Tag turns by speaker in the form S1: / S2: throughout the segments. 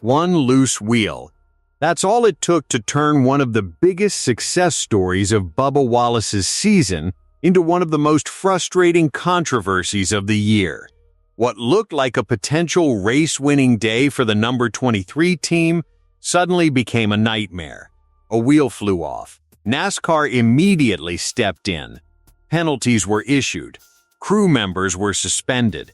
S1: One loose wheel. That's all it took to turn one of the biggest success stories of Bubba Wallace's season into one of the most frustrating controversies of the year. What looked like a potential race-winning day for the number 23 team suddenly became a nightmare. A wheel flew off. NASCAR immediately stepped in. Penalties were issued. Crew members were suspended.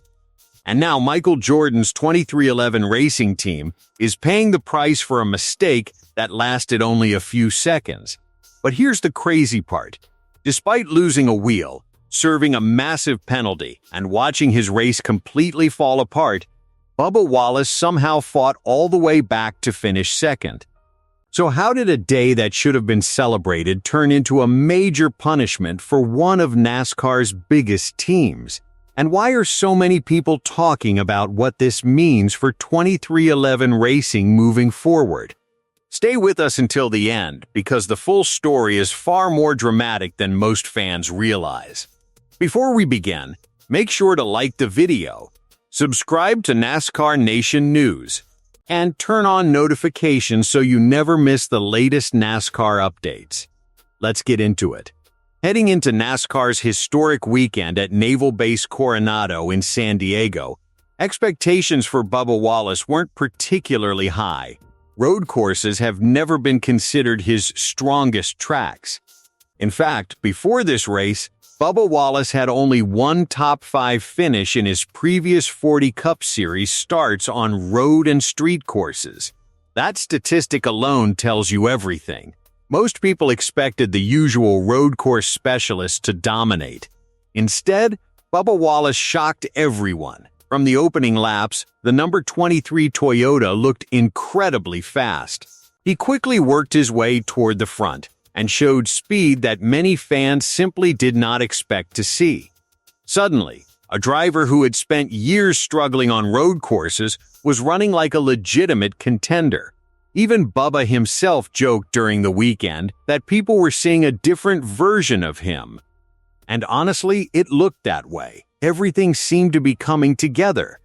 S1: And now Michael Jordan's 23XI racing team is paying the price for a mistake that lasted only a few seconds. But here's the crazy part. Despite losing a wheel, serving a massive penalty, and watching his race completely fall apart, Bubba Wallace somehow fought all the way back to finish second. So how did a day that should have been celebrated turn into a major punishment for one of NASCAR's biggest teams? And why are so many people talking about what this means for 23XI racing moving forward? Stay with us until the end, because the full story is far more dramatic than most fans realize. Before we begin, make sure to like the video, subscribe to NASCAR Nation News, and turn on notifications so you never miss the latest NASCAR updates. Let's get into it. Heading into NASCAR's historic weekend at Naval Base Coronado in San Diego, expectations for Bubba Wallace weren't particularly high. Road courses have never been considered his strongest tracks. In fact, before this race, Bubba Wallace had only one top-5 finish in his previous 40 Cup Series starts on road and street courses. That statistic alone tells you everything. Most people expected the usual road course specialists to dominate. Instead, Bubba Wallace shocked everyone. From the opening laps, the number 23 Toyota looked incredibly fast. He quickly worked his way toward the front and showed speed that many fans simply did not expect to see. Suddenly, a driver who had spent years struggling on road courses was running like a legitimate contender. Even Bubba himself joked during the weekend that people were seeing a different version of him. And honestly, it looked that way. Everything seemed to be coming together.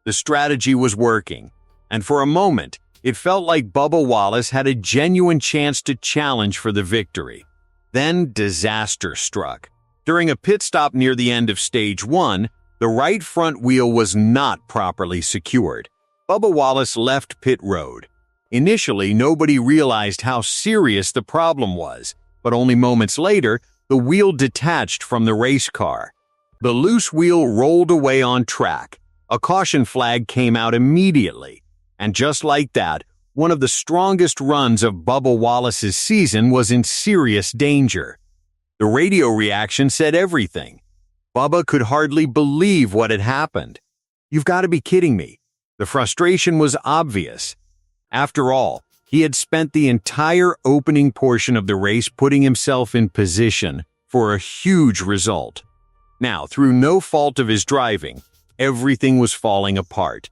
S1: The strategy was working, and for a moment, it felt like Bubba Wallace had a genuine chance to challenge for the victory. Then disaster struck. During a pit stop near the end of Stage 1, the right front wheel was not properly secured. Bubba Wallace left pit road. Initially, nobody realized how serious the problem was, but only moments later, the wheel detached from the race car. The loose wheel rolled away on track. A caution flag came out immediately. And just like that, one of the strongest runs of Bubba Wallace's season was in serious danger. The radio reaction said everything. Bubba could hardly believe what had happened. "You've got to be kidding me." The frustration was obvious. After all, he had spent the entire opening portion of the race putting himself in position for a huge result. Now, through no fault of his driving, everything was falling apart.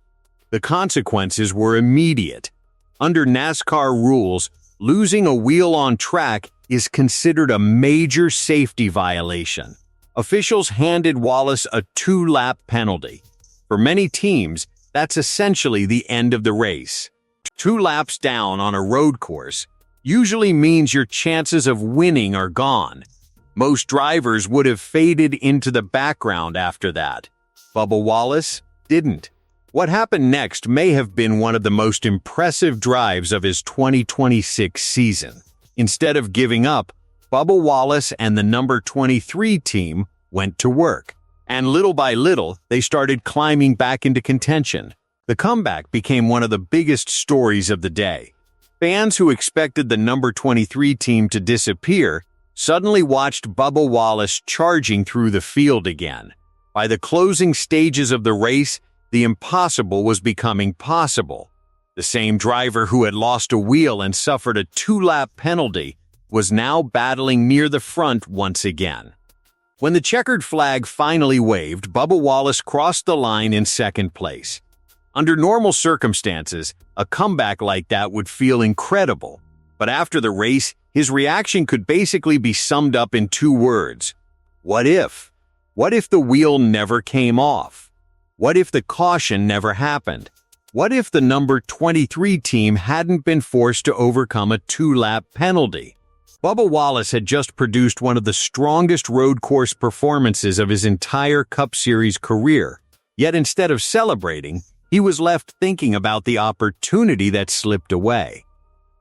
S1: The consequences were immediate. Under NASCAR rules, losing a wheel on track is considered a major safety violation. Officials handed Wallace a 2-lap penalty. For many teams, that's essentially the end of the race. 2 laps down on a road course usually means your chances of winning are gone. Most drivers would have faded into the background after that. Bubba Wallace didn't. What happened next may have been one of the most impressive drives of his 2026 season. Instead of giving up, Bubba Wallace and the number 23 team went to work. And little by little, they started climbing back into contention. The comeback became one of the biggest stories of the day. Fans who expected the number 23 team to disappear suddenly watched Bubba Wallace charging through the field again. By the closing stages of the race, the impossible was becoming possible. The same driver who had lost a wheel and suffered a 2-lap penalty was now battling near the front once again. When the checkered flag finally waved, Bubba Wallace crossed the line in second place. Under normal circumstances, a comeback like that would feel incredible. But after the race, his reaction could basically be summed up in 2 words. What if? What if the wheel never came off? What if the caution never happened? What if the number 23 team hadn't been forced to overcome a 2-lap penalty? Bubba Wallace had just produced one of the strongest road course performances of his entire Cup Series career. Yet instead of celebrating, he was left thinking about the opportunity that slipped away.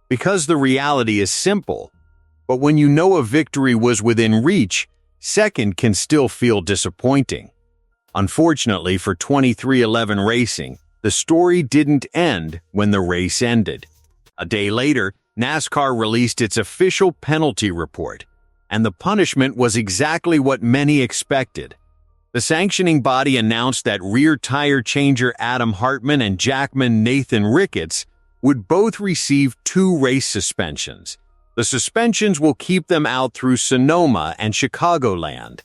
S1: Because the reality is simple, but when you know a victory was within reach, second can still feel disappointing. Unfortunately for 2311 Racing, the story didn't end when the race ended. A day later, NASCAR released its official penalty report, and the punishment was exactly what many expected. The sanctioning body announced that rear tire changer Adam Hartman and jackman Nathan Ricketts would both receive 2 race suspensions. The suspensions will keep them out through Sonoma and Chicagoland.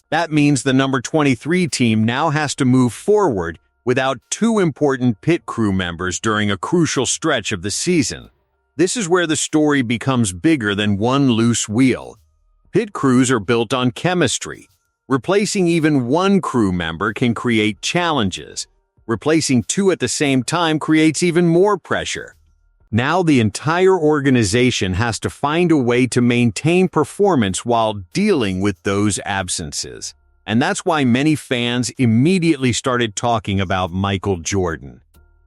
S1: That means the number 23 team now has to move forward without 2 important pit crew members during a crucial stretch of the season. This is where the story becomes bigger than one loose wheel. Pit crews are built on chemistry. Replacing even 1 crew member can create challenges. Replacing 2 at the same time creates even more pressure. Now the entire organization has to find a way to maintain performance while dealing with those absences. And that's why many fans immediately started talking about Michael Jordan.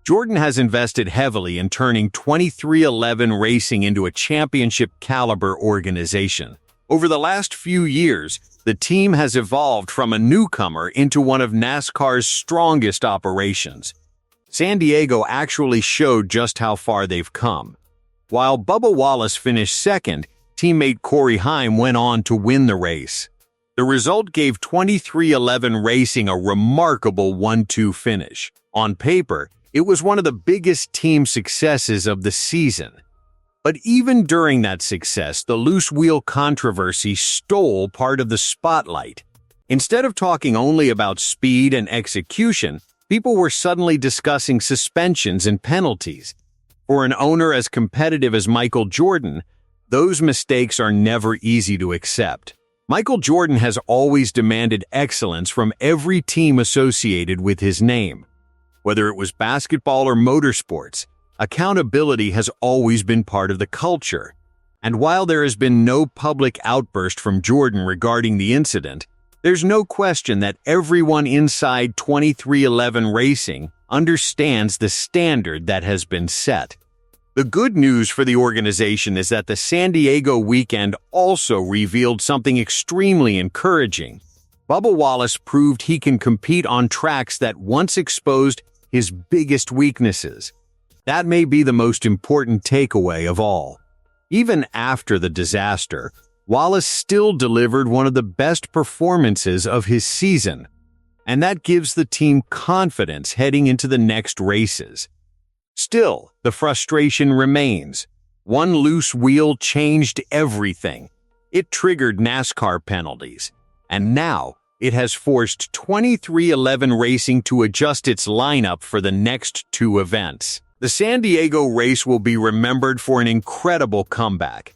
S1: Jordan has invested heavily in turning 2311 Racing into a championship-caliber organization. Over the last few years, the team has evolved from a newcomer into one of NASCAR's strongest operations. San Diego actually showed just how far they've come. While Bubba Wallace finished second, teammate Corey Heim went on to win the race. The result gave 2311 Racing a remarkable 1-2 finish. On paper, it was one of the biggest team successes of the season. But even during that success, the loose wheel controversy stole part of the spotlight. Instead of talking only about speed and execution, people were suddenly discussing suspensions and penalties. For an owner as competitive as Michael Jordan, those mistakes are never easy to accept. Michael Jordan has always demanded excellence from every team associated with his name. Whether it was basketball or motorsports, accountability has always been part of the culture. And while there has been no public outburst from Jordan regarding the incident, there's no question that everyone inside 2311 Racing understands the standard that has been set. The good news for the organization is that the San Diego weekend also revealed something extremely encouraging. Bubba Wallace proved he can compete on tracks that once exposed his biggest weaknesses. That may be the most important takeaway of all. Even after the disaster, Wallace still delivered one of the best performances of his season, and that gives the team confidence heading into the next races. Still, the frustration remains. One loose wheel changed everything. It triggered NASCAR penalties, and now it has forced 2311 Racing to adjust its lineup for the next 2 events. The San Diego race will be remembered for an incredible comeback,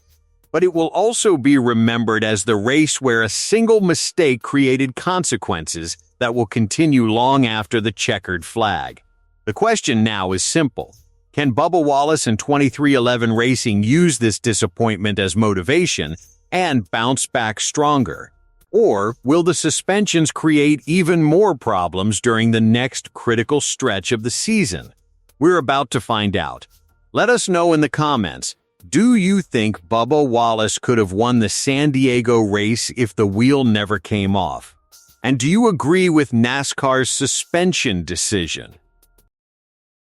S1: but it will also be remembered as the race where a single mistake created consequences that will continue long after the checkered flag. The question now is simple. Can Bubba Wallace and 2311 Racing use this disappointment as motivation and bounce back stronger? Or will the suspensions create even more problems during the next critical stretch of the season? We're about to find out. Let us know in the comments. Do you think Bubba Wallace could have won the San Diego race if the wheel never came off? And do you agree with NASCAR's suspension decision?